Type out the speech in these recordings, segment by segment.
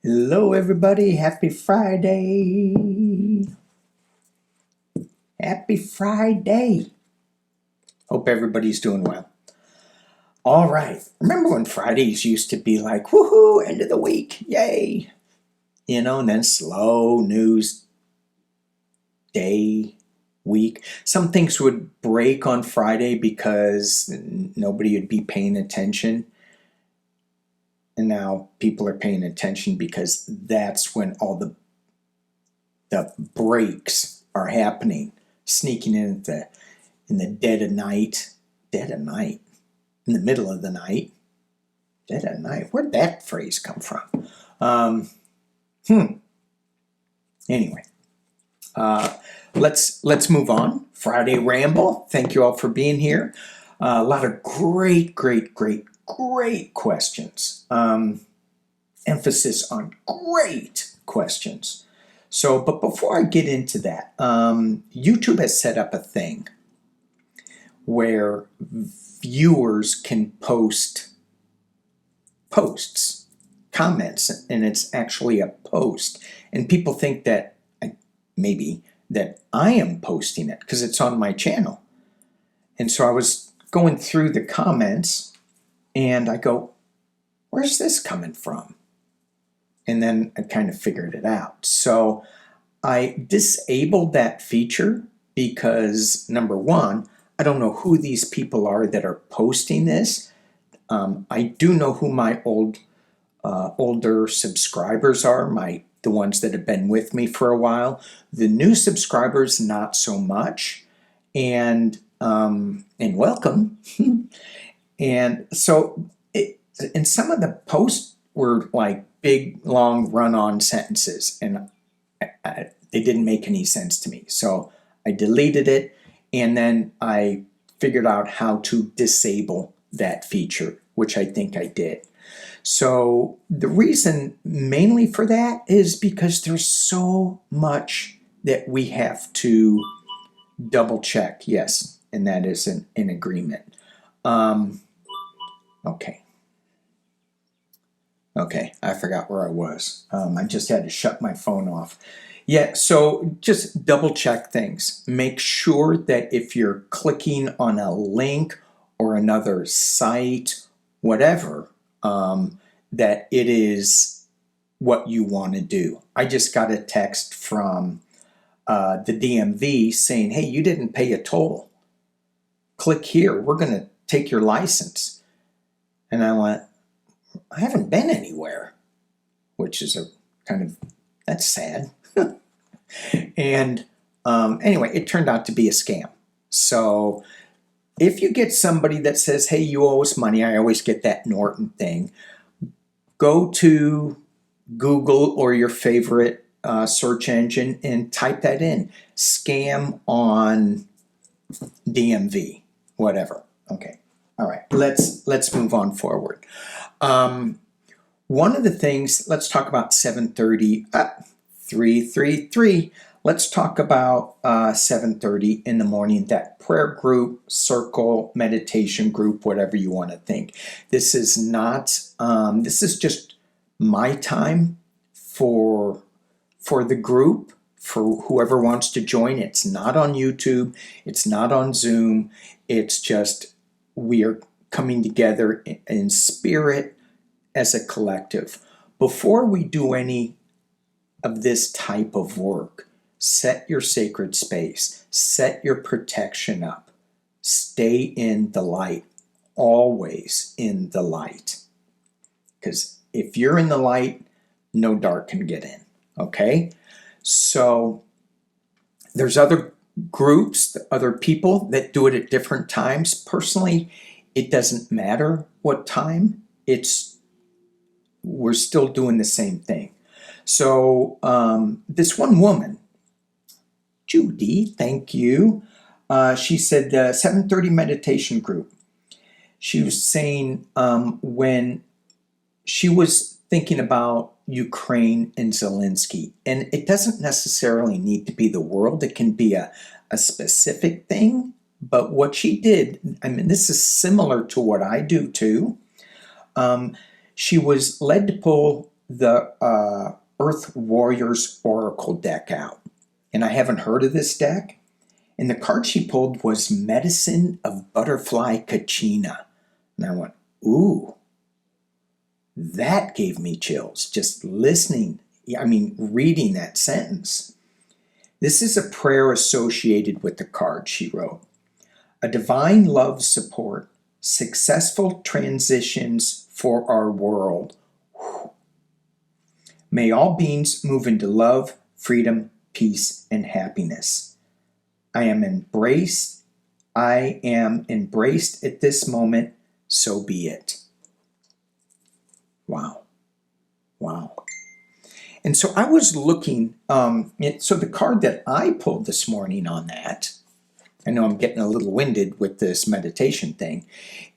Hello, everybody. Happy Friday. Happy Friday. Hope everybody's doing well. All right. Remember when Fridays used to be like, woohoo, end of the week. Yay. You know, and then slow news day, week. Some things would break on Friday because nobody would be paying attention. And now people are paying attention because that's when all the breaks are happening, sneaking in in the dead of night, in the middle of the night, dead of night. Where'd that phrase come from? Anyway, let's move on. Friday Ramble. Thank you all for being here. A lot of great questions. Emphasis on great questions. So, but before I get into that, YouTube has set up a thing where viewers can post posts, comments, and it's actually a post. And people think that maybe that I am posting it because it's on my channel. And so I was going through the comments and I go, where's this coming from? And then I kind of figured it out. So I disabled that feature because, number one, I don't know who these people are that are posting this. I do know who my older subscribers are, the ones that have been with me for a while. The new subscribers, not so much. And welcome. And so, and some of the posts were like big, long run-on sentences, and they didn't make any sense to me. So I deleted it, and then I figured out how to disable that feature, which I think I did. So the reason mainly for that is because there's so much that we have to double check. Yes, and that is an agreement. Okay, I forgot where I was. I just had to shut my phone off. Yeah, so just double check things. Make sure that if you're clicking on a link or another site, whatever, that it is what you want to do. I just got a text from the DMV saying, hey, you didn't pay a toll. Click here. We're going to take your license. And I went, I haven't been anywhere, which is that's sad. And anyway, it turned out to be a scam. So if you get somebody that says, hey, you owe us money, I always get that Norton thing, go to Google or your favorite search engine and type that in. Scam on DMV, whatever. Okay. All right. Let's move on forward. One of the things, let's talk about 7:30, 333. Let's talk about 7:30 in the morning, that prayer group, circle, meditation group, whatever you want to think. This is not, this is just my time for the group, for whoever wants to join. It's not on YouTube. It's not on Zoom. It's just, we are coming together in spirit as a collective. Before we do any of this type of work, set your sacred space, set your protection up, stay in the light, always in the light. Because if you're in the light, no dark can get in, okay? So there's other groups, other people that do it at different times. Personally, it doesn't matter what time. We're still doing the same thing. So this one woman, Judy, thank you. She said 7:30 meditation group. She was saying when she was thinking about Ukraine and Zelensky, and it doesn't necessarily need to be the world. It can be a specific thing. But what she did, I mean, this is similar to what I do too. She was led to pull the Earth Warriors Oracle deck out. And I haven't heard of this deck. And the card she pulled was Medicine of Butterfly Kachina. And I went, ooh, that gave me chills just listening. Reading that sentence. This is a prayer associated with the card she wrote. A divine love support, successful transitions for our world. Whew. May all beings move into love, freedom, peace, and happiness. I am embraced at this moment, so be it. Wow. And so I was looking, so the card that I pulled this morning on that, I know I'm getting a little winded with this meditation thing,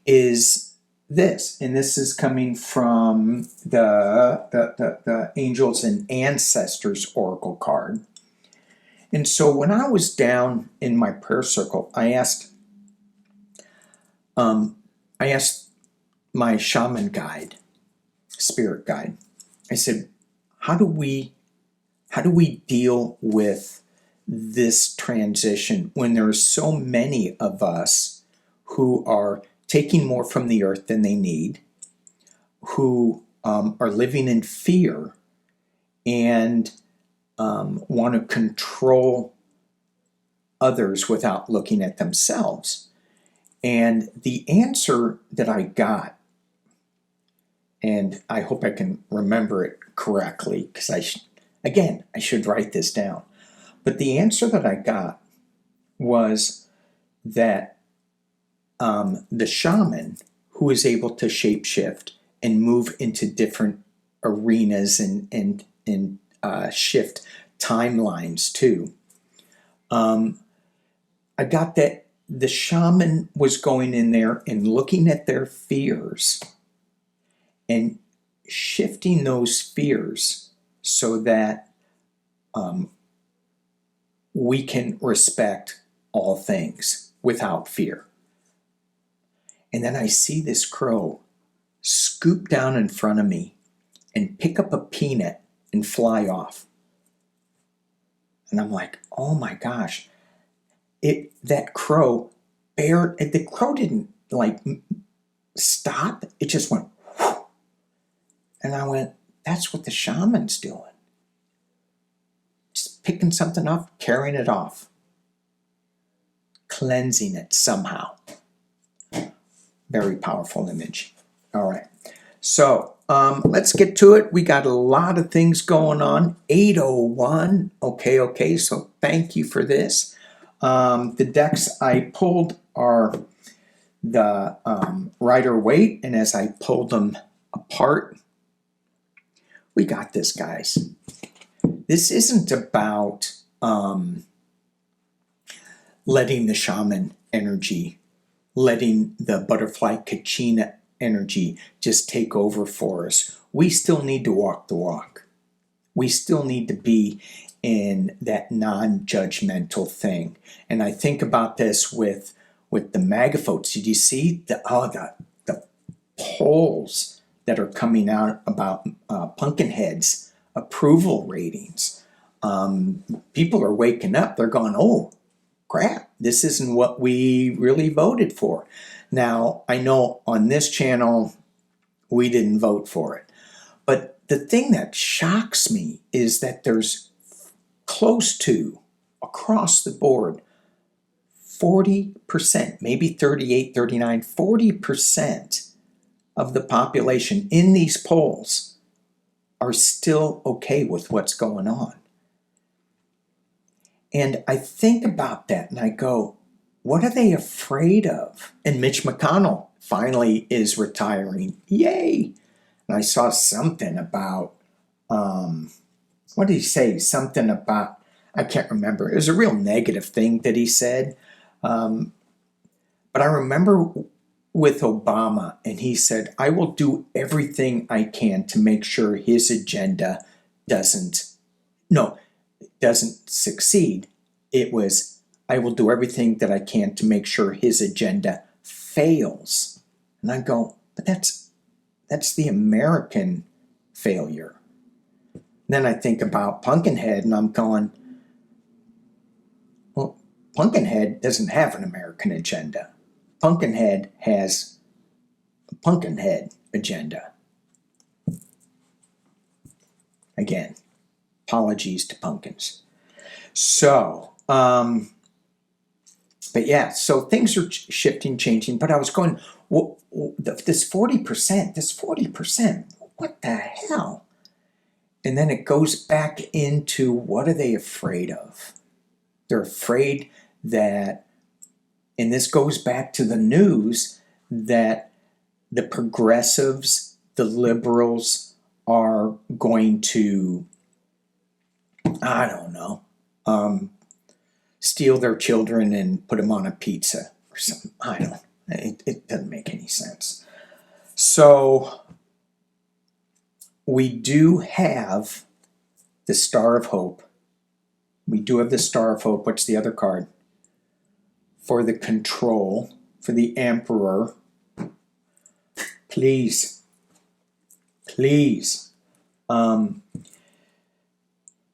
is this. And this is coming from the Angels and Ancestors Oracle card. And so when I was down in my prayer circle, I asked my shaman guide, spirit guide, I said, how do we deal with this transition when there are so many of us who are taking more from the earth than they need, who are living in fear and want to control others without looking at themselves? And the answer that I got, and I hope I can remember it correctly, because I should write this down. But the answer that I got was that the shaman who is able to shapeshift and move into different arenas and shift timelines too. I got that the shaman was going in there and looking at their fears and shifting those fears so that we can respect all things without fear. And then I see this crow scoop down in front of me and pick up a peanut and fly off. And I'm like, oh my gosh, the crow didn't stop. It just went whoosh. And I went, that's what the shaman's doing. Just picking something up, carrying it off, cleansing it somehow. Very powerful image. All right. So let's get to it. We got a lot of things going on. 8:01. Okay. So thank you for this. The decks I pulled are the Rider-Waite, and as I pulled them apart, we got this, guys. This isn't about letting the shaman energy, letting the butterfly Kachina energy just take over for us. We still need to walk the walk. We still need to be in that non-judgmental thing. And I think about this with the megaphones. Did you see the polls that are coming out about Pumpkinhead's approval ratings? People are waking up. They're going, oh, crap, this isn't what we really voted for. Now, I know on this channel, we didn't vote for it. But the thing that shocks me is that there's close to, across the board, 40%, maybe 38, 39, 40% of the population in these polls are still okay with what's going on. And I think about that and I go, what are they afraid of? And Mitch McConnell finally is retiring. Yay! And I saw something about, what did he say? Something about, I can't remember. It was a real negative thing that he said. But I remember with Obama, and he said, I will do everything I can to make sure his agenda doesn't succeed. It was, I will do everything that I can to make sure his agenda fails. And I go, but that's the American failure. Then I think about Pumpkinhead, and I'm going, well, Pumpkinhead doesn't have an American agenda. Pumpkinhead has a Pumpkinhead agenda. Again, apologies to pumpkins. So, but yeah, so things are shifting, changing. But I was going, well, this 40%, what the hell? And then it goes back into, what are they afraid of? They're afraid that, and this goes back to the news, that the progressives, the liberals, are going to, I don't know, steal their children and put them on a pizza or something. I don't know. It doesn't make any sense. So we do have the Star of Hope. We do have the Star of Hope. What's the other card? For the Control, for the Emperor. Please. Please.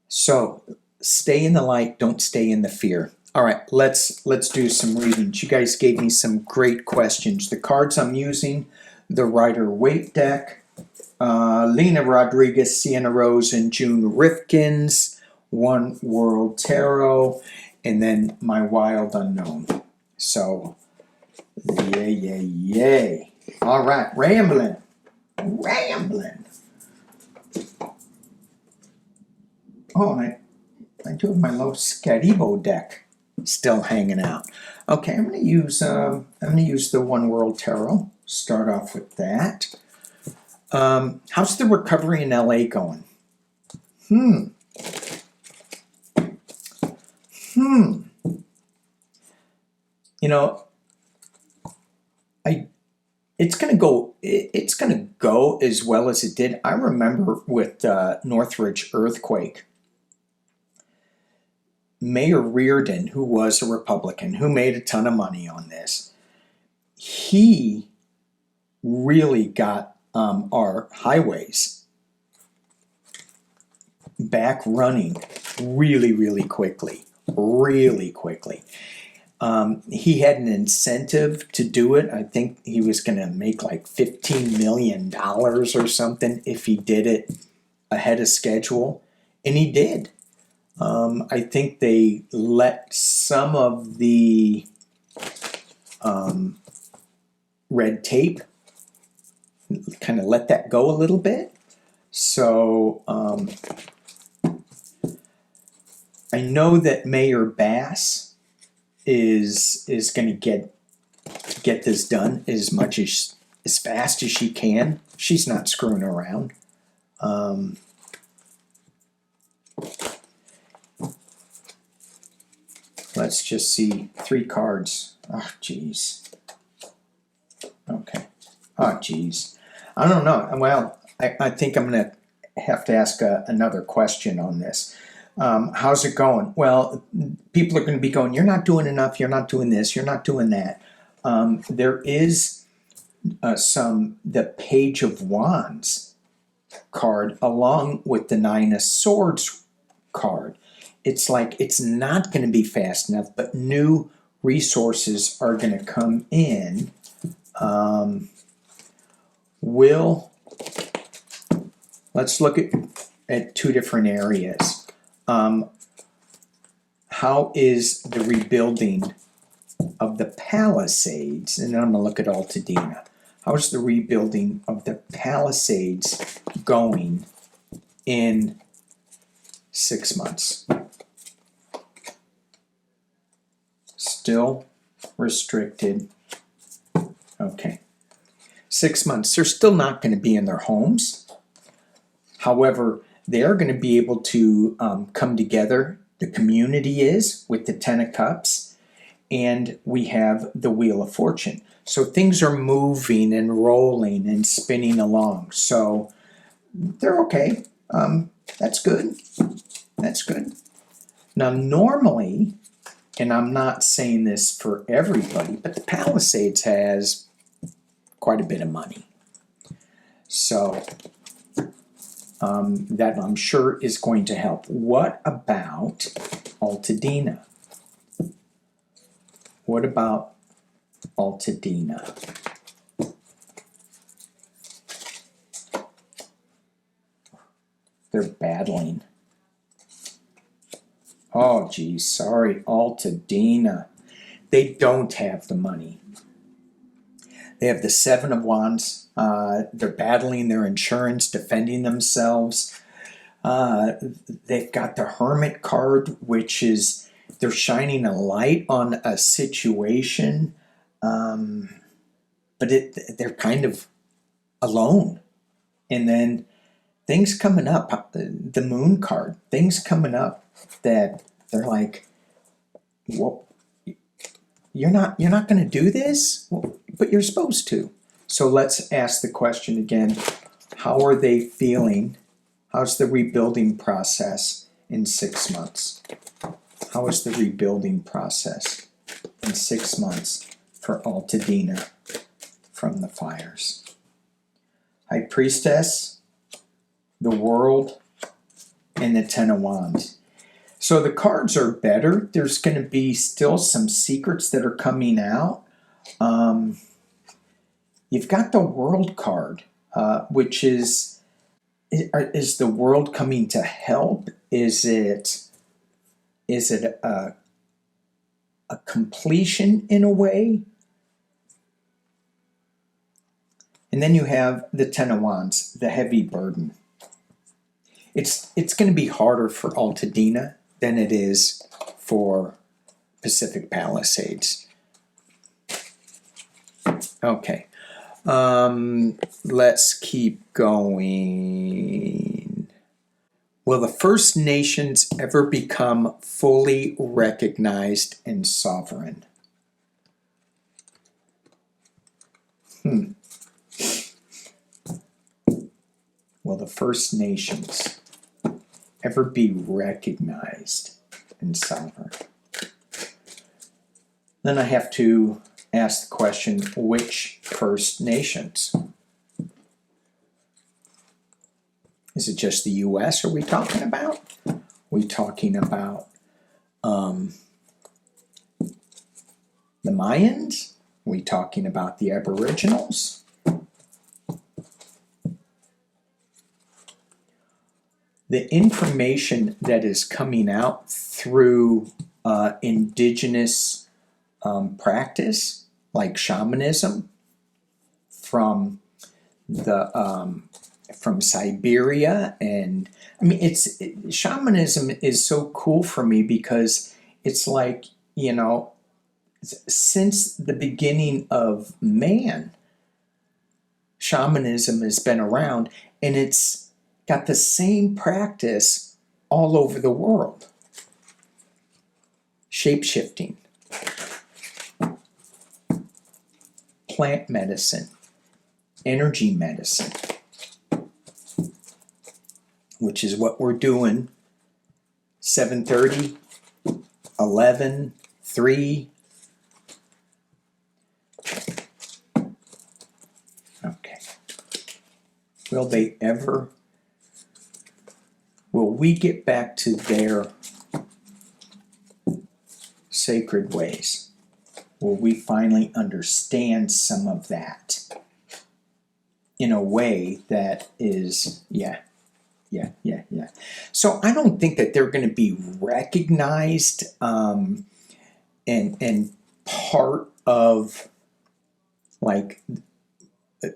So stay in the light, don't stay in the fear. All right, let's do some readings. You guys gave me some great questions. The cards I'm using, the Rider-Waite deck, Lena Rodriguez, Sienna Rose, and June Rifkin's One World Tarot, and then my Wild Unknown. So, yay. All right, rambling. Oh, and I do have my Los Scaribo deck still hanging out. Okay, I'm gonna use the One World Tarot. Start off with that. How's the recovery in LA going? You know, it's gonna go as well as it did. I remember with Northridge earthquake, Mayor Reardon, who was a Republican, who made a ton of money on this, he really got our highways back running really quickly. He had an incentive to do it. I think he was going to make like $15 million or something if he did it ahead of schedule, and he did. I think they let some of the red tape, kind of let that go a little bit. So I know that Mayor Bass is going to get this done as fast as she can. She's not screwing around. Let's just see 3 cards. Oh, geez. Okay. Oh, geez. I don't know. Well, I think I'm going to have to ask another question on this. How's it going? Well, people are going to be going, you're not doing enough, you're not doing this, you're not doing that. There is the Page of Wands card along with the Nine of Swords card. It's like it's not going to be fast enough, but new resources are going to come in. Let's look at 2 different areas. How is the rebuilding of the Palisades? And then I'm going to look at Altadena. How is the rebuilding of the Palisades going in 6 months? Still restricted. Okay. 6 months. They're still not going to be in their homes. However, they are going to be able to come together. The community is with the 10 of Cups, and we have the Wheel of Fortune. So things are moving and rolling and spinning along. So they're okay. That's good. That's good. Now, normally, and I'm not saying this for everybody, but the Palisades has quite a bit of money. So that I'm sure is going to help. What about Altadena? What about Altadena? They're battling. Oh, geez, sorry, Altadena. They don't have the money. They have the Seven of Wands. They're battling their insurance, defending themselves. They've got the Hermit card, which is they're shining a light on a situation, but they're kind of alone. And then things coming up, the Moon card, things coming up that they're like, well, you're not going to do this? Well, but you're supposed to. So let's ask the question again. How are they feeling? How's the rebuilding process in 6 months? How is the rebuilding process in 6 months for Altadena from the fires? High Priestess, the World, and the Ten of Wands. So the cards are better. There's going to be still some secrets that are coming out. You've got the World card, which is the world coming to help? Is it a completion in a way? And then you have the Ten of Wands, the heavy burden. It's going to be harder for Altadena than it is for Pacific Palisades. Okay. Let's keep going. Will the First Nations ever become fully recognized and sovereign? Will the First Nations ever be recognized and sovereign? Then I have to ask the question, which First Nations? Is it just the U.S. are we talking about? Are we talking about the Mayans? Are we talking about the Aboriginals? The information that is coming out through indigenous practice, like shamanism, from Siberia, and I mean, shamanism is so cool for me because it's like, you know, since the beginning of man, shamanism has been around, and it's got the same practice all over the world. Shape-shifting, plant medicine, energy medicine, which is what we're doing. 7:30, 11, 3. Okay. Will we get back to their sacred ways? Will we finally understand some of that in a way that is, yeah. So I don't think that they're going to be recognized and part of like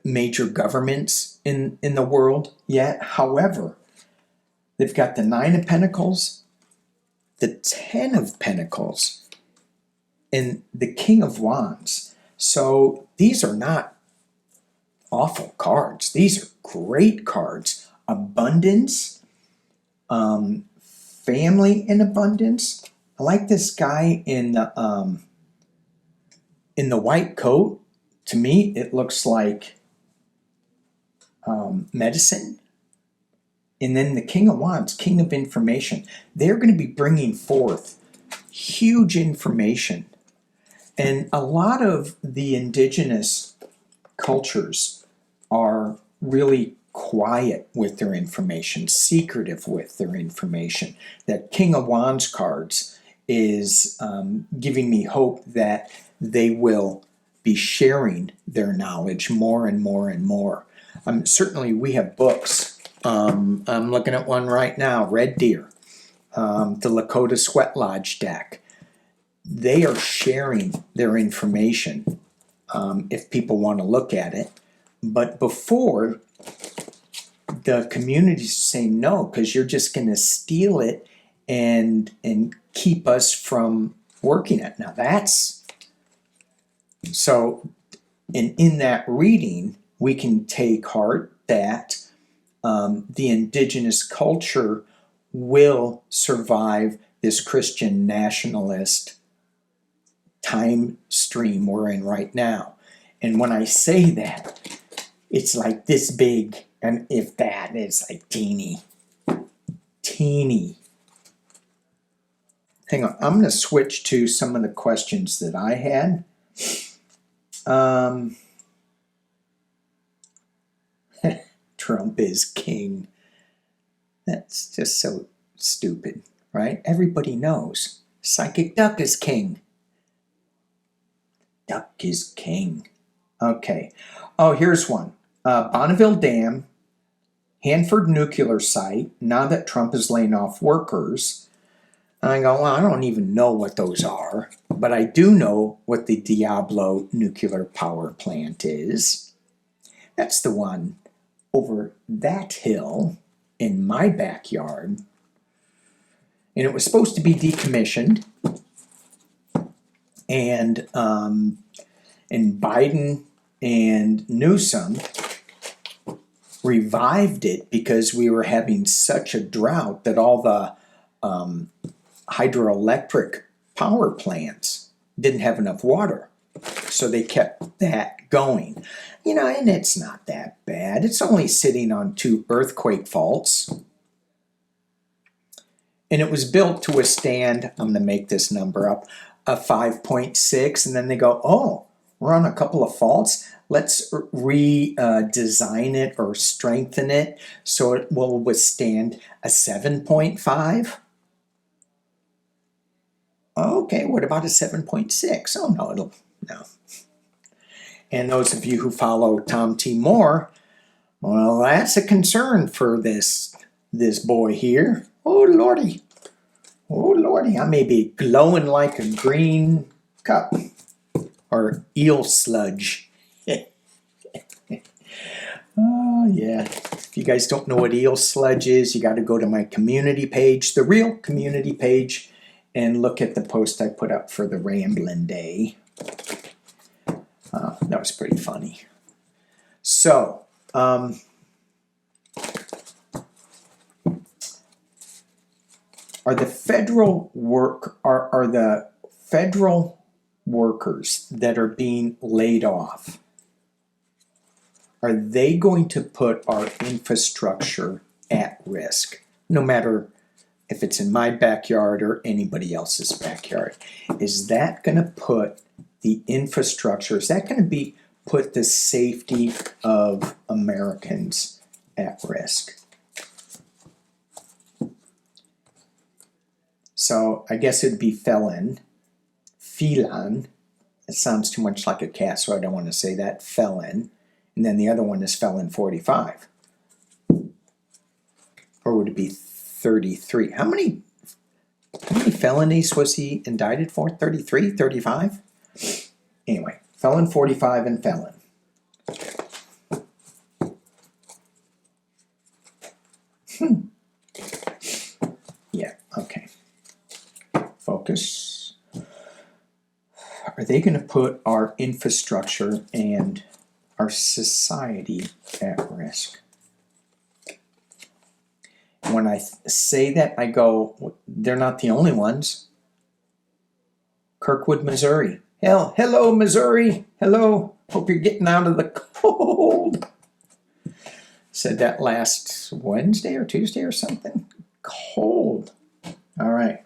major governments in the world yet. However, they've got the Nine of Pentacles, the Ten of Pentacles, and the King of Wands. So these are not awful cards. These are great cards. Abundance, family in abundance. I like this guy in the white coat. To me, it looks like medicine. And then the King of Wands, King of Information. They're going to be bringing forth huge information. And a lot of the indigenous cultures are really quiet with their information, secretive with their information. That King of Wands cards is giving me hope that they will be sharing their knowledge more and more and more. Certainly we have books. I'm looking at one right now, Red Deer, the Lakota Sweat Lodge deck. They are sharing their information if people want to look at it. But before, the community's saying no, because you're just going to steal it and keep us from working it. Now that's so. And in that reading, we can take heart that the indigenous culture will survive this Christian nationalist time stream we're in right now. And when I say that, it's like this big, and if that is like teeny. Hang on, I'm going to switch to some of the questions that I had. Trump is king. That's just so stupid, right? Everybody knows. Psychic Duck is king. Duck is king. Okay. Oh, here's one. Bonneville Dam, Hanford nuclear site, now that Trump is laying off workers. And I go, well, I don't even know what those are, but I do know what the Diablo nuclear power plant is. That's the one over that hill in my backyard. And it was supposed to be decommissioned. And Biden and Newsom revived it because we were having such a drought that all the hydroelectric power plants didn't have enough water. So they kept that going. You know, and it's not that bad. It's only sitting on 2 earthquake faults. And it was built to withstand, I'm going to make this number up, a 5.6. And then they go, oh, we're on a couple of faults. Let's redesign it or strengthen it so it will withstand a 7.5. Okay, what about a 7.6? Oh, no. And those of you who follow Tom T. Moore, well, that's a concern for this boy here. Oh, Lordy. Oh, Lordy, I may be glowing like a green cup or eel sludge. Oh, yeah. If you guys don't know what eel sludge is, you got to go to my community page, the real community page, and look at the post I put up for the Ramblin' Day. That was pretty funny. So, are the federal workers that are being laid off, are they going to put our infrastructure at risk, no matter if it's in my backyard or anybody else's backyard? Is that going to put the infrastructure, is that going to put the safety of Americans at risk? So I guess it'd be feline. It sounds too much like a cat, so I don't want to say that. Felon. And then the other one is felon 45. Or would it be 33? How many felonies was he indicted for? 33? 35? Anyway, felon 45 and felon. Yeah, okay. Focus. Are they going to put our infrastructure and our society at risk? When I say that, I go, they're not the only ones. Kirkwood, Missouri. Hello, Missouri. Hello. Hope you're getting out of the cold. Said that last Wednesday or Tuesday or something. Cold. All right.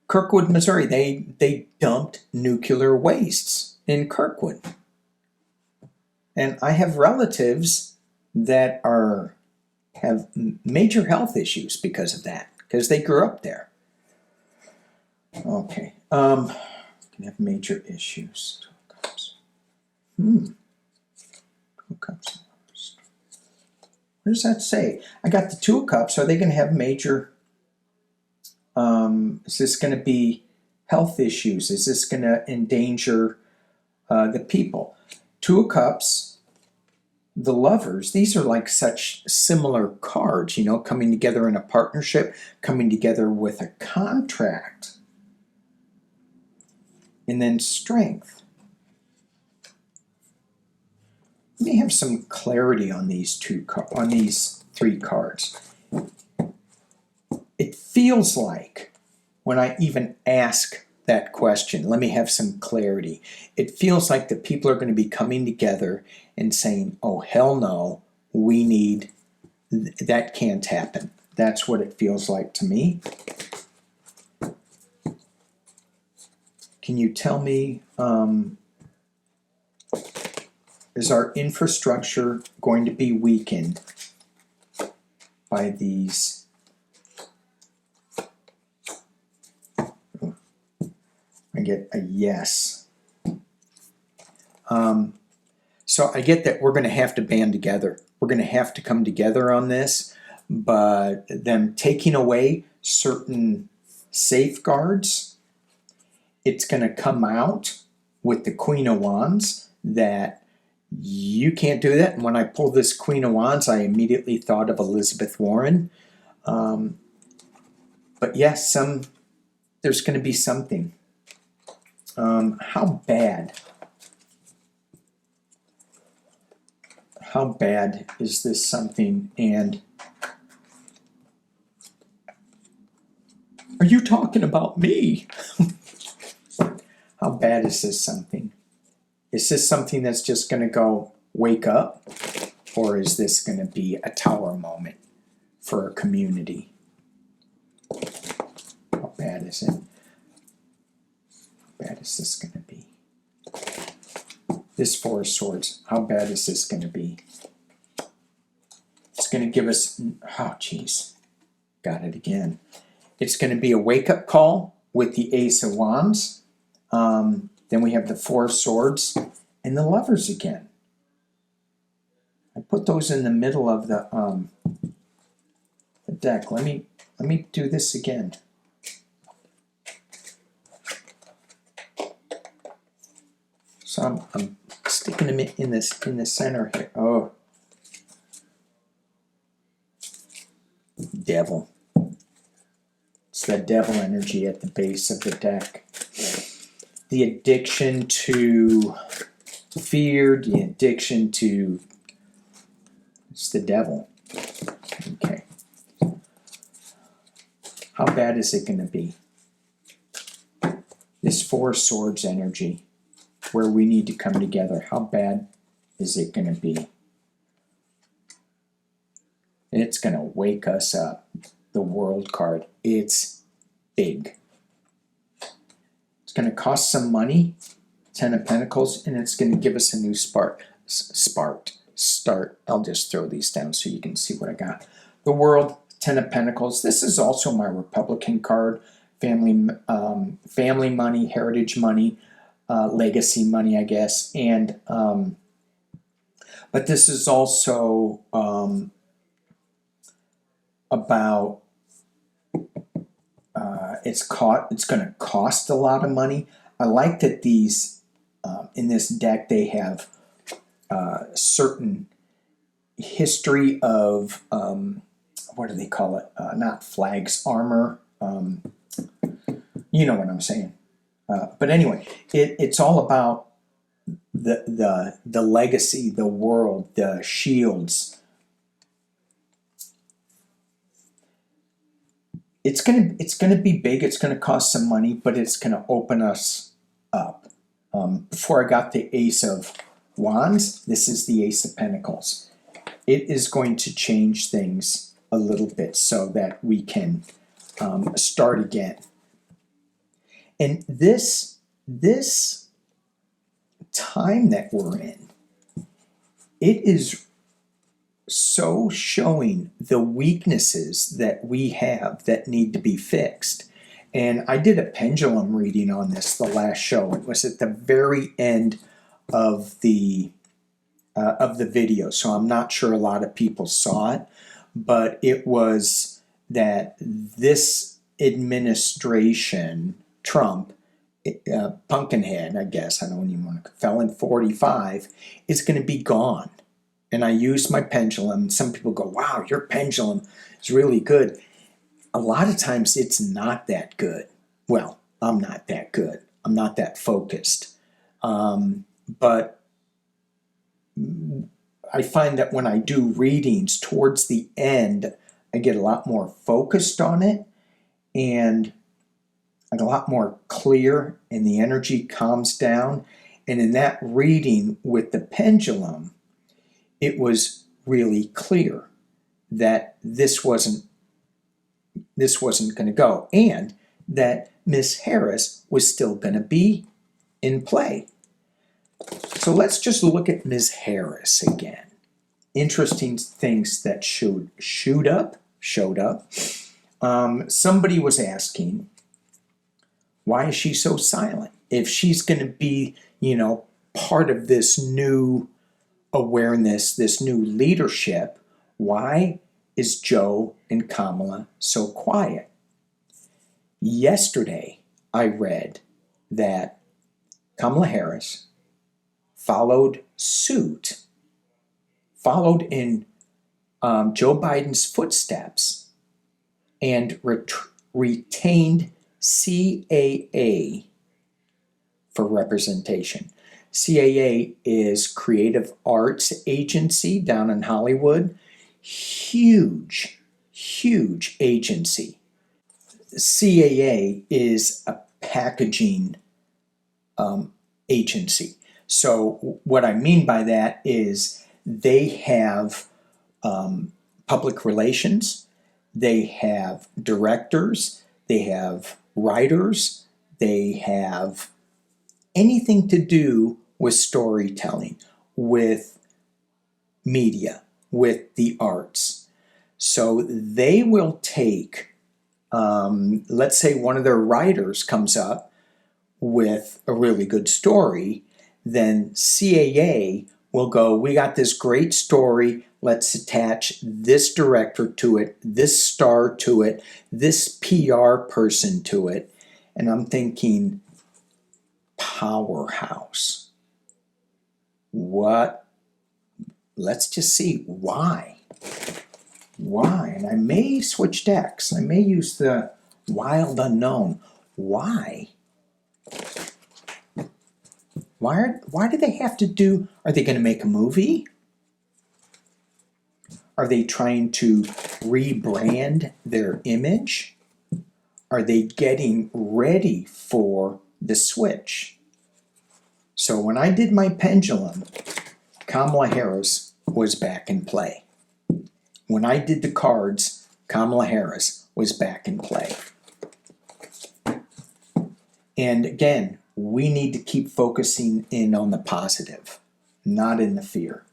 Kirkwood, Missouri. They dumped nuclear wastes in Kirkwood. And I have relatives that have major health issues because of that, because they grew up there. Okay, can have major issues. 2 of Cups. 2 of Cups. What does that say? I got the 2 of Cups. Are they going to have major? Is this going to be health issues? Is this going to endanger the people? 2 of Cups, the Lovers, these are like such similar cards, you know, coming together in a partnership, coming together with a contract. And then Strength. Let me have some clarity on these 3 cards. It feels like when I even ask that question, let me have some clarity. It feels like the people are going to be coming together and saying, oh, hell no, we need, that can't happen. That's what it feels like to me. Can you tell me, is our infrastructure going to be weakened by these? I get a yes. So I get that we're going to have to band together. We're going to have to come together on this, but them taking away certain safeguards, it's going to come out with the Queen of Wands that you can't do that. And when I pulled this Queen of Wands, I immediately thought of Elizabeth Warren. But yes, there's going to be something. How bad is this something? And are you talking about me? How bad is this something? Is this something that's just going to go wake up? Or is this going to be a tower moment for a community? How bad is it? How bad is this going to be? This 4 of Swords, how bad is this going to be? It's going to give us, oh geez, got it again. It's going to be a wake-up call with the Ace of Wands. Then we have the 4 of Swords and the Lovers again. I put those in the middle of the deck. Let me do this again. So I'm sticking them in the center here. Oh, Devil. It's the Devil energy at the base of the deck. The addiction to fear, the addiction to, it's the Devil. Okay. How bad is it going to be? This 4 of Swords energy, where we need to come together, how bad is it going to be? It's going to wake us up. The World card, it's big. It's going to cost some money, 10 of Pentacles, and it's going to give us a new start. I'll just throw these down so you can see what I got. The World, 10 of Pentacles. This is also my Republican card. Family money, heritage money, legacy money, I guess. And but this is also about it's going to cost a lot of money. I like that these in this deck they have certain history of what do they call it? Not flags, armor. You know what I'm saying. But anyway, it's all about the legacy, the world, the shields. It's gonna be big. It's gonna cost some money, but it's gonna open us up. Before I got the Ace of Wands, this is the Ace of Pentacles. It is going to change things a little bit so that we can start again. And this time that we're in it is so showing the weaknesses that we have that need to be fixed. And I did a pendulum reading on this the last show. It was at the very end of the video, so I'm not sure a lot of people saw it, but it was that this administration, Trump, Pumpkinhead, I guess, I don't even want to, Felon 45, is going to be gone. And I used my pendulum. Some people go, wow, your pendulum is really good. A lot of times it's not that good. Well, I'm not that good. I'm not that focused. But I find that when I do readings towards the end, I get a lot more focused on it and a lot more clear, and the energy calms down. And in that reading with the pendulum, it was really clear that this wasn't going to go, and that Miss Harris was still going to be in play. So let's just look at Ms. Harris again. Interesting things that showed up. Somebody was asking, why is she so silent? If she's going to be, part of this new awareness, this new leadership, why is Joe and Kamala so quiet? Yesterday, I read that Kamala Harris followed in Joe Biden's footsteps, and retained CAA for representation. CAA is Creative Arts Agency down in Hollywood. Huge agency. CAA is a packaging agency. So what I mean by that is they have public relations, they have directors, they have writers, they have anything to do with storytelling, with media, with the arts. So they will take, let's say one of their writers comes up with a really good story, then CAA will go, we got this great story, let's attach this director to it, this star to it, this PR person to it. And I'm thinking, powerhouse. What? Let's just see why. Why? And I may switch decks. I may use the wild unknown. Why? Why do they have to do, are they going to make a movie? Are they trying to rebrand their image? Are they getting ready for the switch? So when I did my pendulum, Kamala Harris was back in play. When I did the cards, Kamala Harris was back in play. And again, we need to keep focusing in on the positive, not in the fear.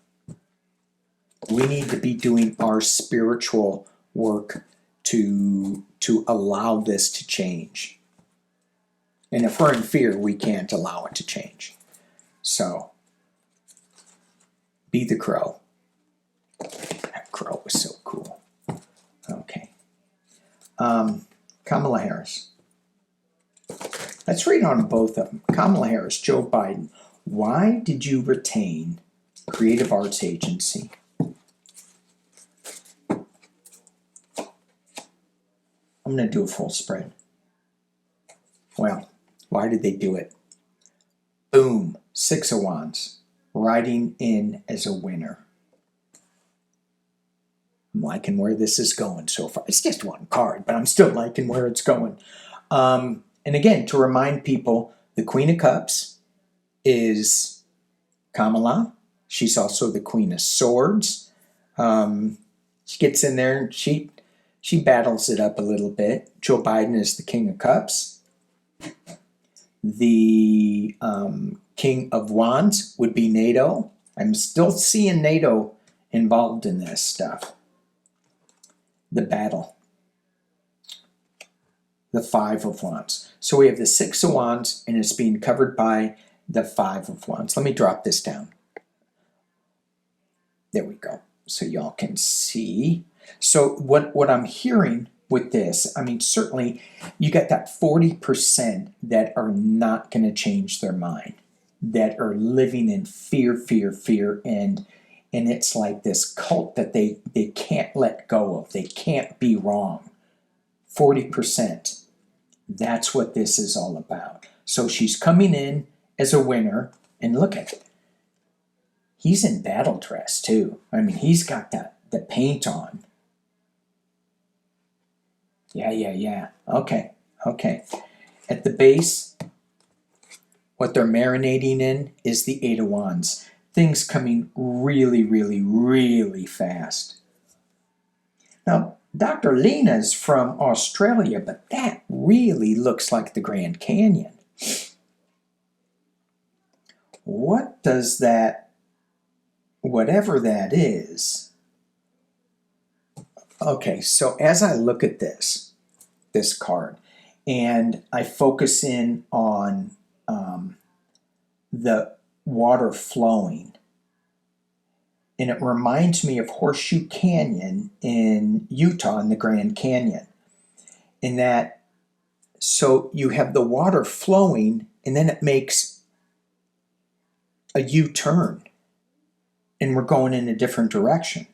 We need to be doing our spiritual work to allow this to change. And if we're in fear, we can't allow it to change. So, be the crow. That crow was so cool. Okay. Kamala Harris. Let's read on both of them. Kamala Harris, Joe Biden. Why did you retain Creative Arts Agency? I'm going to do a full spread. Well, why did they do it? Boom, 6 of Wands, riding in as a winner. I'm liking where this is going so far. It's just one card, but I'm still liking where it's going. And again, to remind people, the Queen of Cups is Kamala. She's also the Queen of Swords. She gets in there and she battles it up a little bit. Joe Biden is the King of Cups. The King of Wands would be NATO. I'm still seeing NATO involved in this stuff. The battle. The Five of Wands. So we have the Six of Wands, and it's being covered by the Five of Wands. Let me drop this down. There we go. So y'all can see. So what I'm hearing with this, I mean, certainly you got that 40% that are not going to change their mind, that are living in fear, and it's like this cult that they can't let go of. They can't be wrong. 40%. That's what this is all about. So she's coming in as a winner, and look at it. He's in battle dress too. I mean, he's got the paint on. Yeah. Okay. At the base, what they're marinating in is the Eight of Wands. Things coming really fast. Now, Dr. Lena's from Australia, but that really looks like the Grand Canyon. What does that, whatever that is? Okay, so as I look at this card, and I focus in on the water flowing, and it reminds me of Horseshoe Canyon in Utah in the Grand Canyon. In that, so you have the water flowing, and then it makes a U-turn, and we're going in a different direction.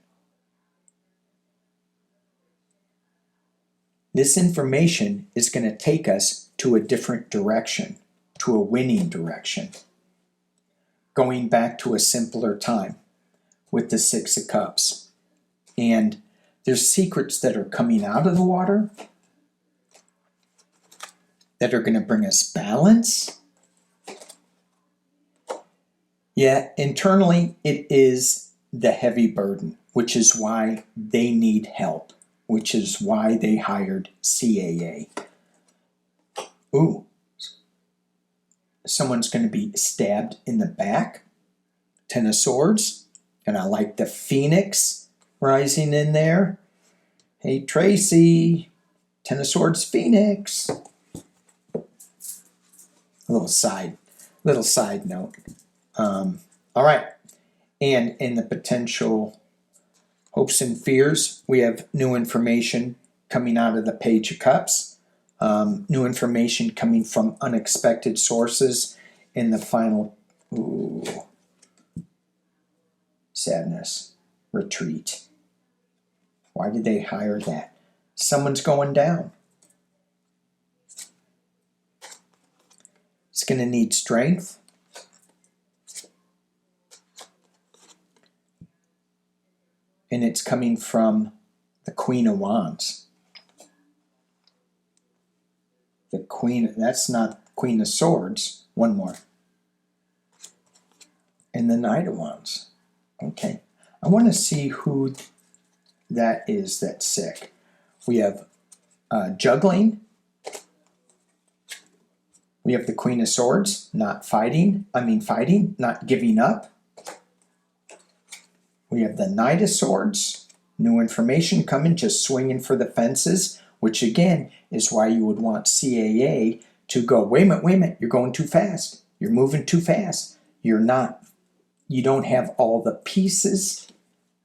This information is going to take us to a different direction, to a winning direction. Going back to a simpler time with the Six of Cups. And there's secrets that are coming out of the water that are going to bring us balance. Yeah, internally it is the heavy burden, which is why they need help, which is why they hired CAA. Ooh, someone's going to be stabbed in the back. Ten of Swords. And I like the Phoenix rising in there. Hey, Tracy. Ten of Swords, Phoenix. A little side note. All right. And in the potential hopes and fears, we have new information coming out of the Page of Cups. New information coming from unexpected sources in the final. Ooh. Sadness. Retreat. Why did they hire that? Someone's going down. It's going to need strength. And it's coming from the Queen of Wands. The Queen, that's not Queen of Swords. One more. And the Knight of Wands. Okay. I want to see who that is that's sick. We have juggling. We have the Queen of Swords, fighting, not giving up. We have the Knight of Swords, new information coming, just swinging for the fences, which again is why you would want CAA to go, wait a minute, you're going too fast. You're moving too fast. You're not. You don't have all the pieces.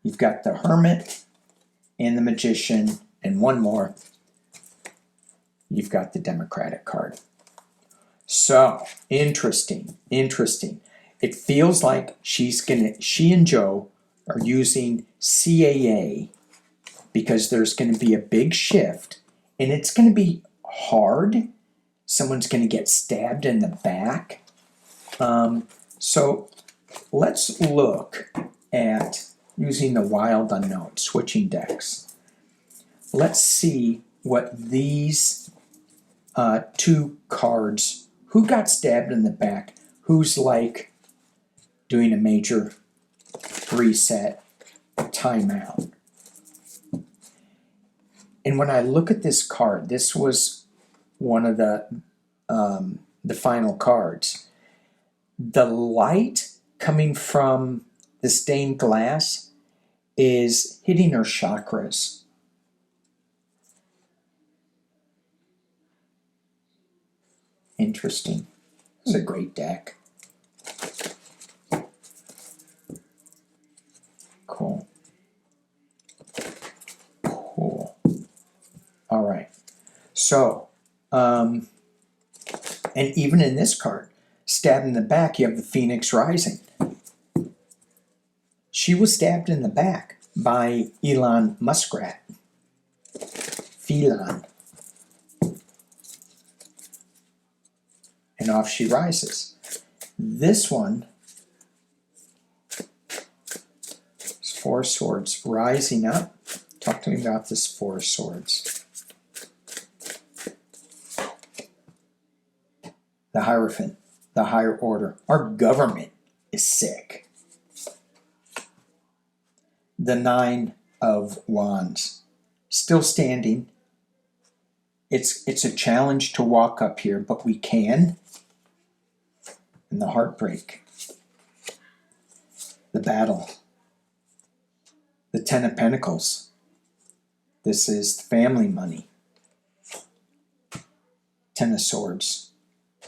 You've got the Hermit and the Magician, and one more. You've got the Democratic card. So, interesting. It feels like she and Joe are using CAA because there's going to be a big shift, and it's going to be hard. Someone's going to get stabbed in the back. So let's look at using the Wild Unknown, switching decks. Let's see what these two cards, who got stabbed in the back, who's like doing a major reset, timeout. And when I look at this card, this was one of the final cards. The light coming from the stained glass is hitting her chakras. Interesting. It's a great deck. Cool. Cool. All right. So, and even in this card, stabbed in the back, you have the Phoenix Rising. She was stabbed in the back by Elon Muskrat. Felon. And off she rises. This one is Four of Swords rising up. Talk to me about this Four of Swords. The Hierophant, the higher order. Our government is sick. The Nine of Wands, still standing. It's a challenge to walk up here, but we can. And the Heartbreak, the Battle, the Ten of Pentacles. This is family money. Ten of Swords,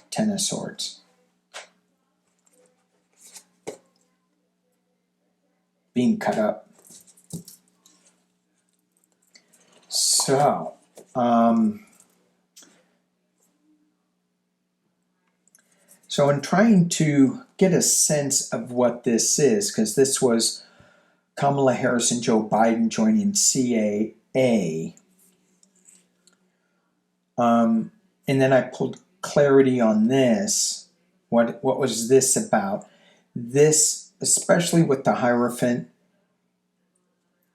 Ten of Swords. Being cut up. So, so in trying to get a sense of what this is, because this was Kamala Harris and Joe Biden joining CAA, and then I pulled clarity on this. What was this about? This, especially with the Hierophant,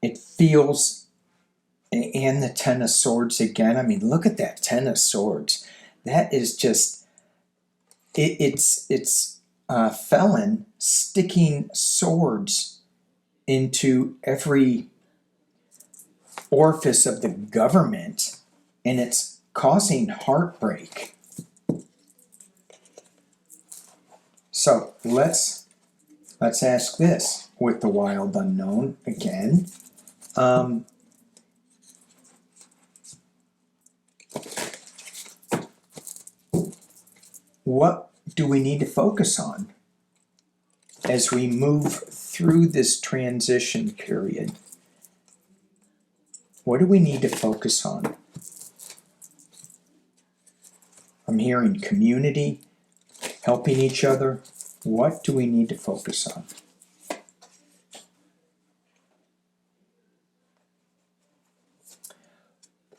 it feels, and the Ten of Swords again. I mean, look at that Ten of Swords. That is just, it's a felon sticking swords into every orifice of the government, and it's causing heartbreak. So let's ask this with the Wild Unknown again. What do we need to focus on as we move through this transition period? What do we need to focus on? I'm hearing community, helping each other. What do we need to focus on?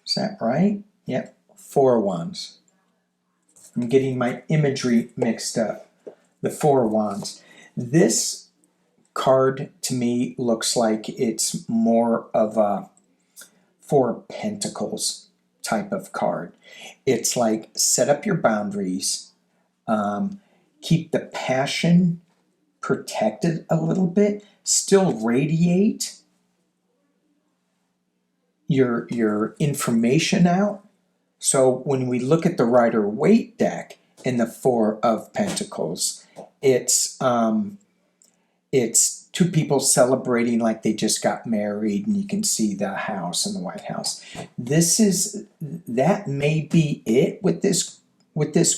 Is that right? Yep. Four of Wands. I'm getting my imagery mixed up. The Four of Wands. This card to me looks like it's more of a Four of Pentacles type of card. It's like set up your boundaries, keep the passion protected a little bit, still radiate your information out. So when we look at the Rider-Waite deck in the Four of Pentacles, it's two people celebrating like they just got married, and you can see the house and the White House. That may be it with this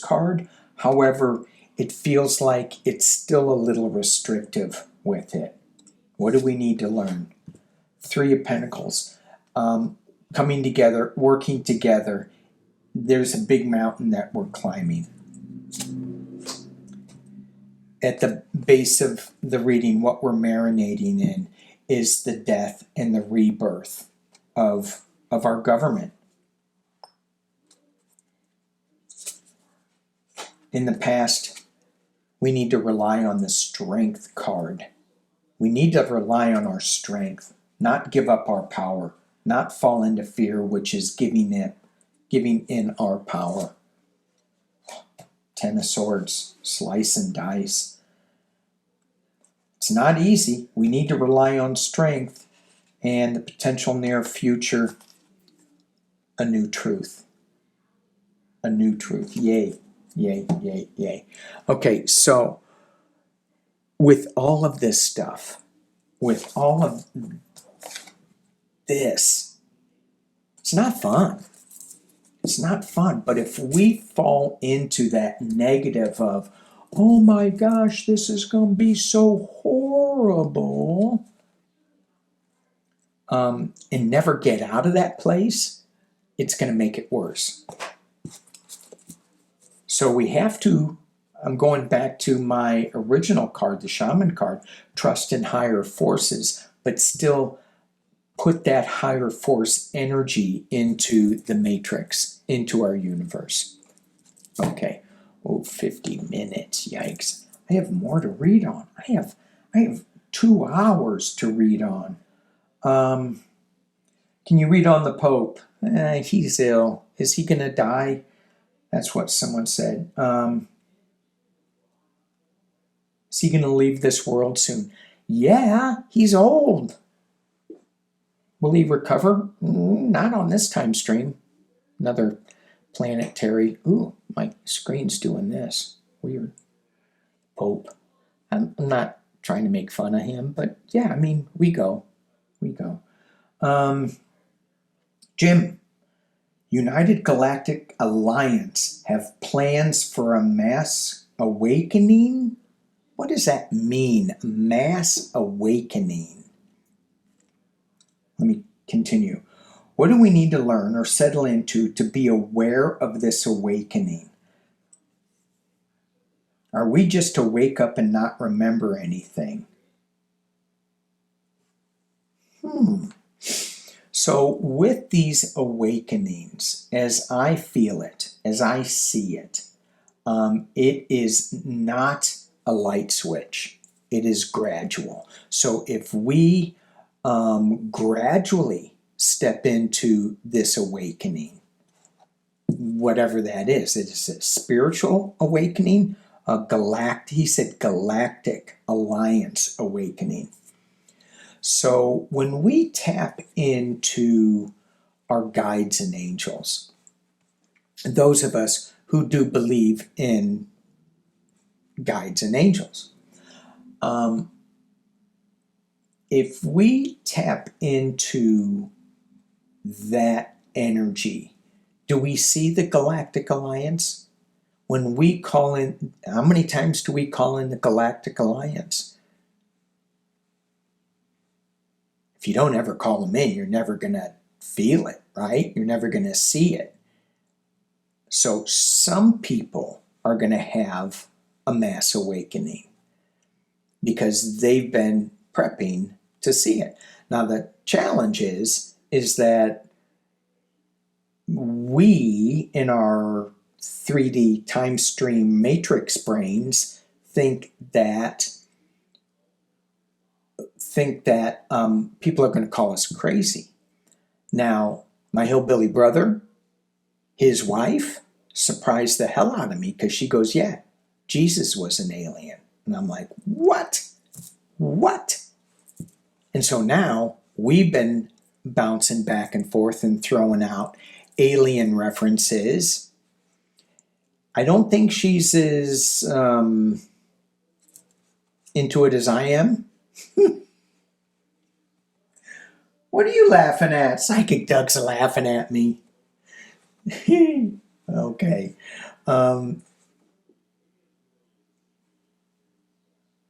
card. However, it feels like it's still a little restrictive with it. What do we need to learn? Three of Pentacles, coming together, working together. There's a big mountain that we're climbing. At the base of the reading, what we're marinating in is the death and the rebirth of our government. In the past, we need to rely on the Strength card. We need to rely on our strength, not give up our power, not fall into fear, which is giving in our power. Ten of Swords, slice and dice. It's not easy. We need to rely on strength and the potential near future, a new truth. A new truth. Yay, yay, yay, yay. Okay, so with all of this stuff, with all of this, it's not fun. It's not fun. But if we fall into that negative of, oh my gosh, this is going to be so horrible, and never get out of that place, it's going to make it worse. So we have to, I'm going back to my original card, the Shaman card, trust in higher forces, but still put that higher force energy into the matrix, into our universe. Okay. Oh, 50 minutes. Yikes. I have more to read on. I have 2 hours to read on. Can you read on the Pope? He's ill. Is he going to die? That's what someone said. Is he going to leave this world soon? Yeah, he's old. Will he recover? Not on this time stream. Another planetary. Ooh, my screen's doing this. Weird. Pope. I'm not trying to make fun of him, but yeah, I mean, we go. Jim, United Galactic Alliance have plans for a mass awakening? What does that mean, mass awakening? Let me continue. What do we need to learn or settle into to be aware of this awakening? Are we just to wake up and not remember anything? So with these awakenings, as I feel it, as I see it, it is not a light switch. It is gradual. So if we gradually step into this awakening, whatever that is, it is a spiritual awakening, he said galactic alliance awakening. So when we tap into our guides and angels, those of us who do believe in guides and angels, if we tap into that energy, do we see the Galactic Alliance? When we call in, how many times do we call in the Galactic Alliance? If you don't ever call them in, you're never going to feel it, right? You're never going to see it. So some people are going to have a mass awakening because they've been prepping to see it. Now the challenge is that we, in our 3D time stream matrix brains, think that people are going to call us crazy. Now, my hillbilly brother, his wife, surprised the hell out of me because she goes, yeah, Jesus was an alien. And I'm like, what? And so now we've been bouncing back and forth and throwing out alien references. I don't think she's as into it as I am. What are you laughing at? Psychic Doug's laughing at me. Okay.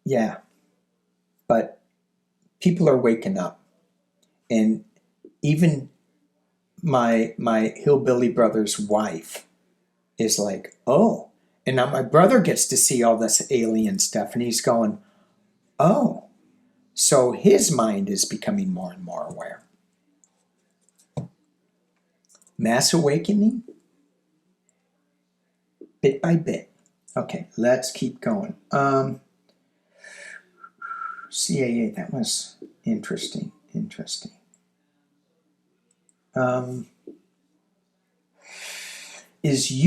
Yeah. But people are waking up. And even my hillbilly brother's wife is like, oh. And now my brother gets to see all this alien stuff. And he's going, oh. So his mind is becoming more and more aware. Mass awakening, bit by bit. Okay, let's keep going. CAA, that was interesting. Is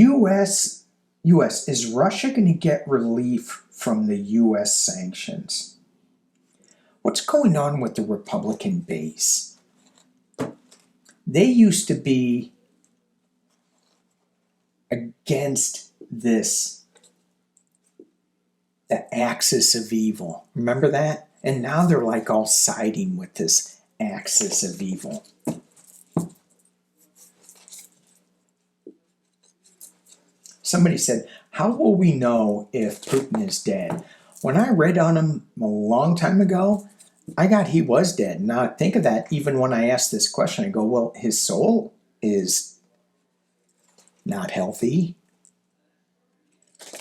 Russia going to get relief from the U.S. sanctions? What's going on with the Republican base? They used to be against this, the axis of evil. Remember that? And now they're like all siding with this axis of evil. Somebody said, how will we know if Putin is dead? When I read on him a long time ago, I got he was dead. Now think of that, even when I asked this question, I go, well, his soul is not healthy.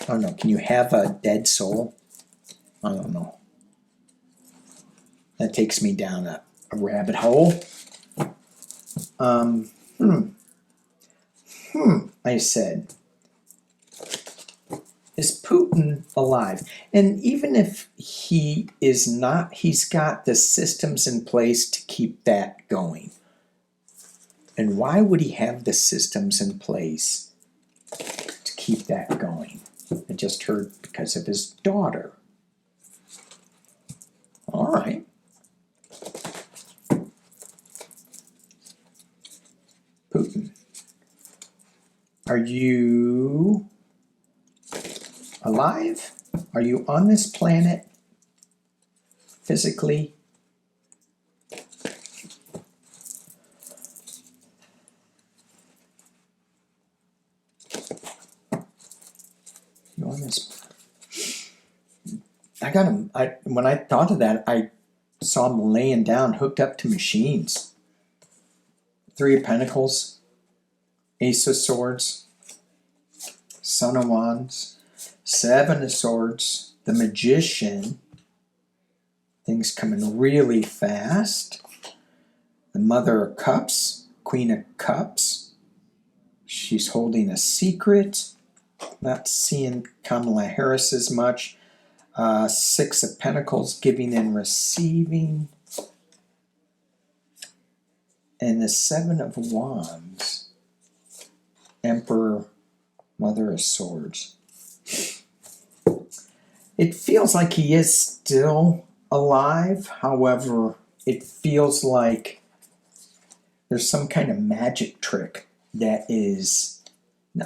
I don't know, can you have a dead soul? I don't know. That takes me down a rabbit hole. I said, is Putin alive? And even if he is not, he's got the systems in place to keep that going. And why would he have the systems in place to keep that going? I just heard because of his daughter. All right. Putin, are you alive? Are you on this planet physically? You on this? I got him. When I thought of that, I saw him laying down, hooked up to machines. Three of Pentacles, Ace of Swords, Son of Wands, Seven of Swords, the Magician. Things coming really fast. The Mother of Cups, Queen of Cups. She's holding a secret. Not seeing Kamala Harris as much. Six of Pentacles, giving and receiving. And the Seven of Wands, Emperor, Mother of Swords. It feels like he is still alive. However, it feels like there's some kind of magic trick that is,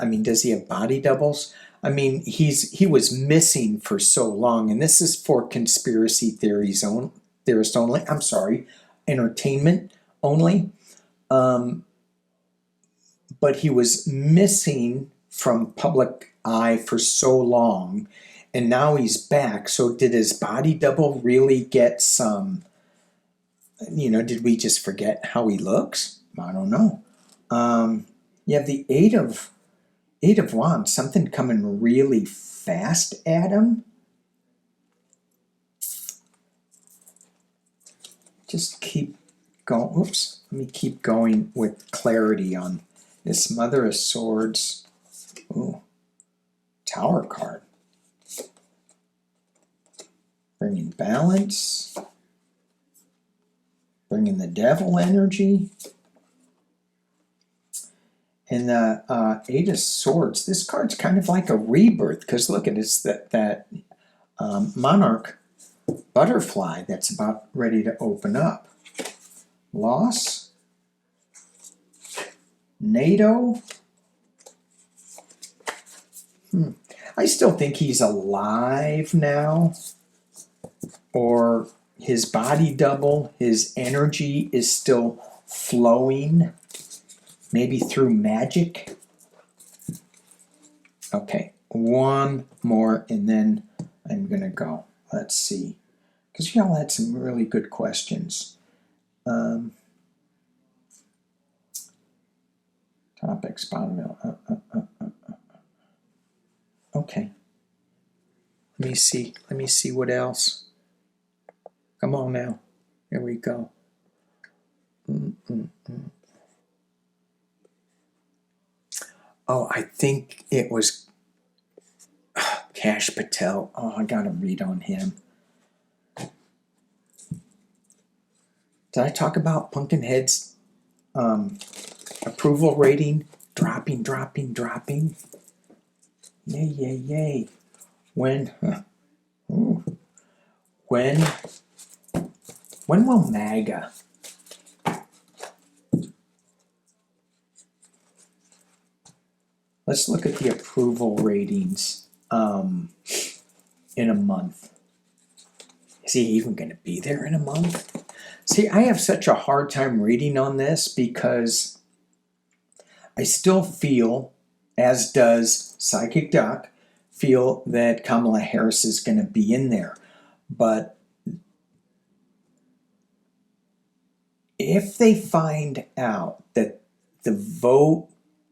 I mean, does he have body doubles? I mean, he was missing for so long, and this is for conspiracy theorists only. I'm sorry, entertainment only. But he was missing from public eye for so long, and now he's back. So did his body double really get some, did we just forget how he looks? I don't know. You have the Eight of Wands, something coming really fast at him. Just keep going. Oops. Let me keep going with clarity on this Mother of Swords. Ooh, Tower card. Bringing balance. Bringing the Devil energy. And the Eight of Swords. This card's kind of like a rebirth, because look at it's that monarch butterfly that's about ready to open up. Loss. NATO. I still think he's alive now, or his body double, his energy is still flowing, maybe through magic. Okay, one more and then I'm gonna go. Let's see, because y'all had some really good questions. Topics, bottom. Okay. Let me see what else. Come on now. Here we go. Oh, I think it was Cash Patel. Oh, I gotta read on him. Did I talk about Pumpkinhead's approval rating dropping? Yay. When will MAGA let's look at the approval ratings in a month. he even going to be there in a month? See, I have such a hard time reading on this because I still feel, as does Psychic Doc, feel that Kamala Harris is going to be in there. But if they find out that the vote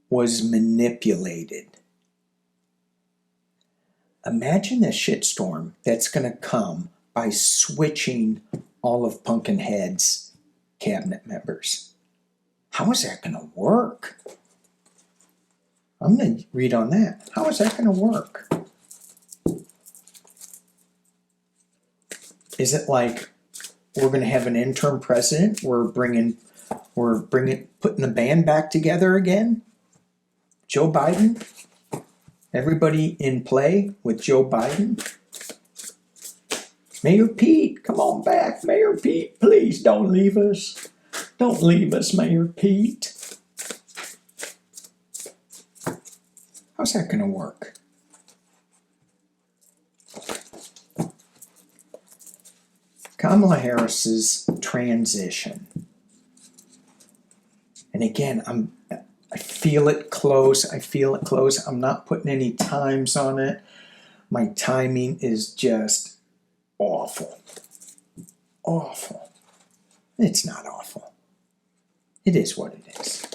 was manipulated, imagine the shitstorm that's going to come by switching all of Pumpkinhead's cabinet members. How is that going to work? I'm going to read on that. How is that going to work? Is it like we're going to have an interim president? We're putting the band back together again? Joe Biden? Everybody in play with Joe Biden? Mayor Pete, come on back. Mayor Pete, please don't leave us. Don't leave us, Mayor Pete. How's that going to work? Kamala Harris's transition. And again, I feel it close. I feel it close. I'm not putting any times on it. My timing is just awful. Awful. It's not awful. It is what it is.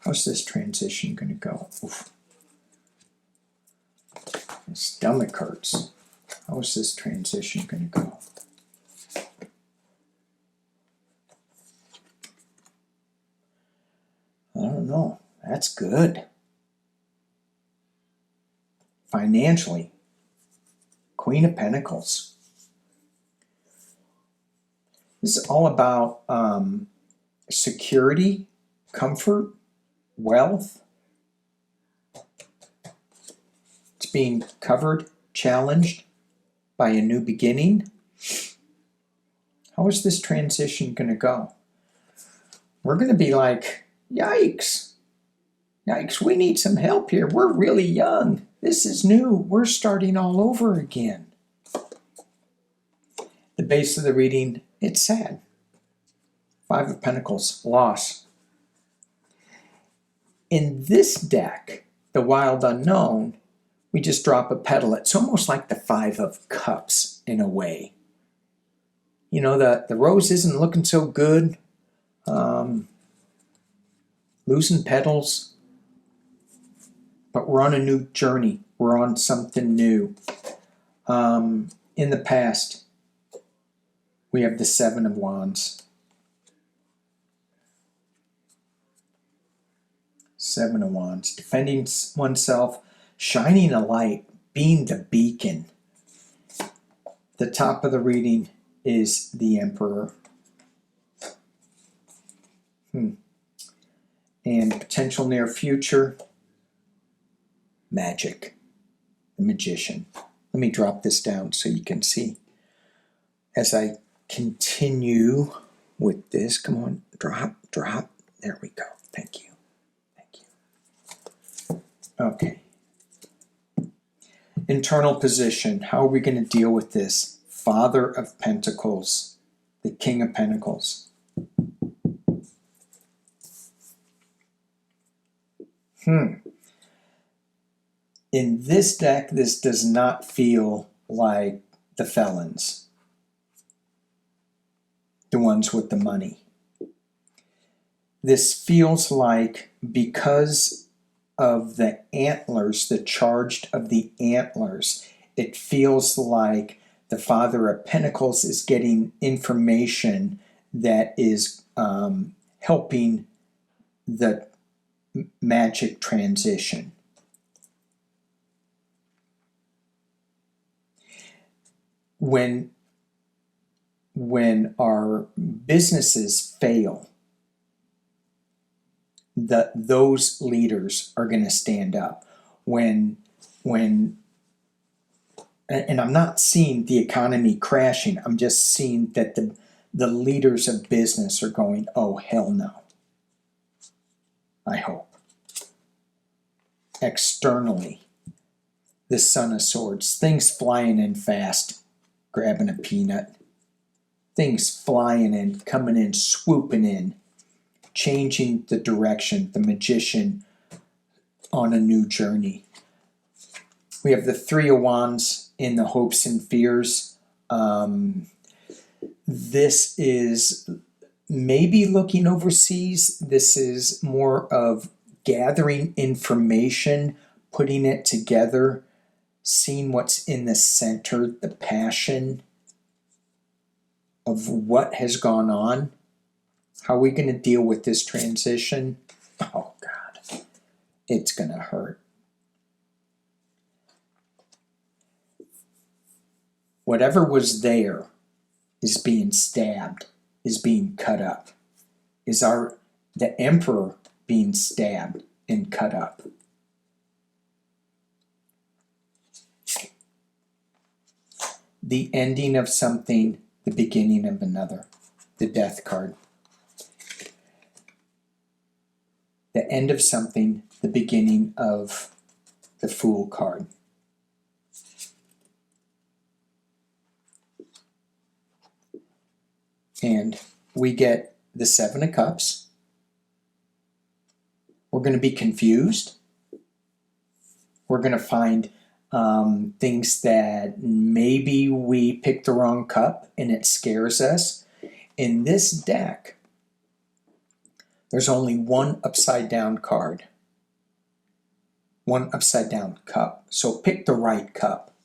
How's this transition going to go? Oof. My stomach hurts. How is this transition going to go? I don't know. That's good. Financially, Queen of Pentacles. This is all about security, comfort, wealth. It's being covered, challenged by a new beginning. How is this transition going to go? We're going to be like, yikes. Yikes, we need some help here. We're really young. This is new. We're starting all over again. The base of the reading, it's sad. Five of Pentacles, loss. In this deck, the Wild Unknown, we just drop a petal. It's almost like the Five of Cups in a way. You know, the rose isn't looking so good. Losing petals. But we're on a new journey. We're on something new. In the past, we have the Seven of Wands. Seven of Wands. Defending oneself, shining a light, being the beacon. The top of the reading is the Emperor. And potential near future, magic, the Magician. Let me drop this down so you can see. As I continue with this, come on, drop. There we go. Thank you. Okay. Internal position. How are we going to deal with this? Father of Pentacles, the King of Pentacles. In this deck, this does not feel like the felons, the ones with the money. This feels like, because of the antlers, the charge of the antlers, it feels like the Father of Pentacles is getting information that is helping the magic transition. When our businesses fail, those leaders are going to stand up. And I'm not seeing the economy crashing. I'm just seeing that the leaders of business are going, oh, hell no. I hope. Externally, the Son of Swords, things flying in fast, grabbing a peanut. Things flying in, coming in, swooping in, changing the direction, the magician on a new journey. We have the Three of Wands in the hopes and fears. This is maybe looking overseas. This is more of gathering information, putting it together, seeing what's in the center, the passion of what has gone on. How are we going to deal with this transition? Oh, God. It's going to hurt. Whatever was there is being stabbed, is being cut up. Is the Emperor being stabbed and cut up? The ending of something, the beginning of another. The Death card. The end of something, the beginning of the Fool card. And we get the Seven of Cups. We're going to be confused. We're going to find things that maybe we picked the wrong cup and it scares us. In this deck, there's only one upside down card. One upside down cup. So pick the right cup.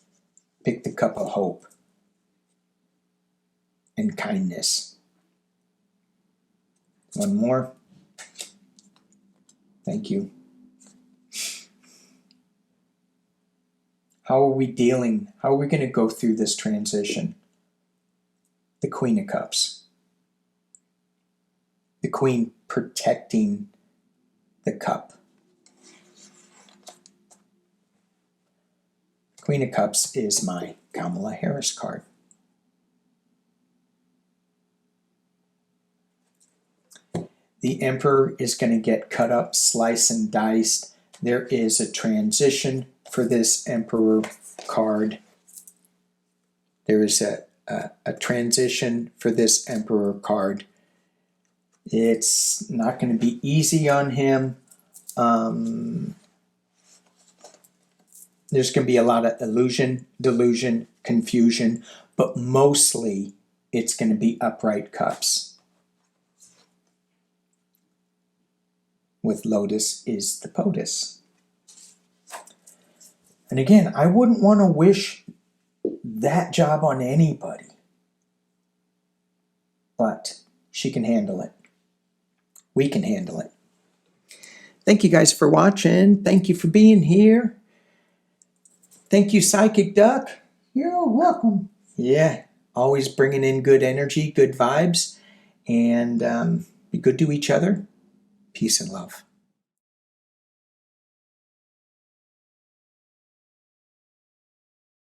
Pick the cup of hope and kindness. One more. Thank you. How are we dealing? How are we going to go through this transition? The Queen of Cups. The Queen protecting the cup. Queen of Cups is my Kamala Harris card. The Emperor is going to get cut up, sliced and diced. There is a transition for this Emperor card. There is a transition for this Emperor card. It's not going to be easy on him. There's going to be a lot of illusion, delusion, confusion, but mostly it's going to be upright cups. With Lotus is the POTUS. And again, I wouldn't want to wish that job on anybody. But she can handle it. We can handle it. Thank you guys for watching. Thank you for being here. Thank you, Psychic Duck. You're welcome. Yeah, always bringing in good energy, good vibes, and be good to each other. Peace and love.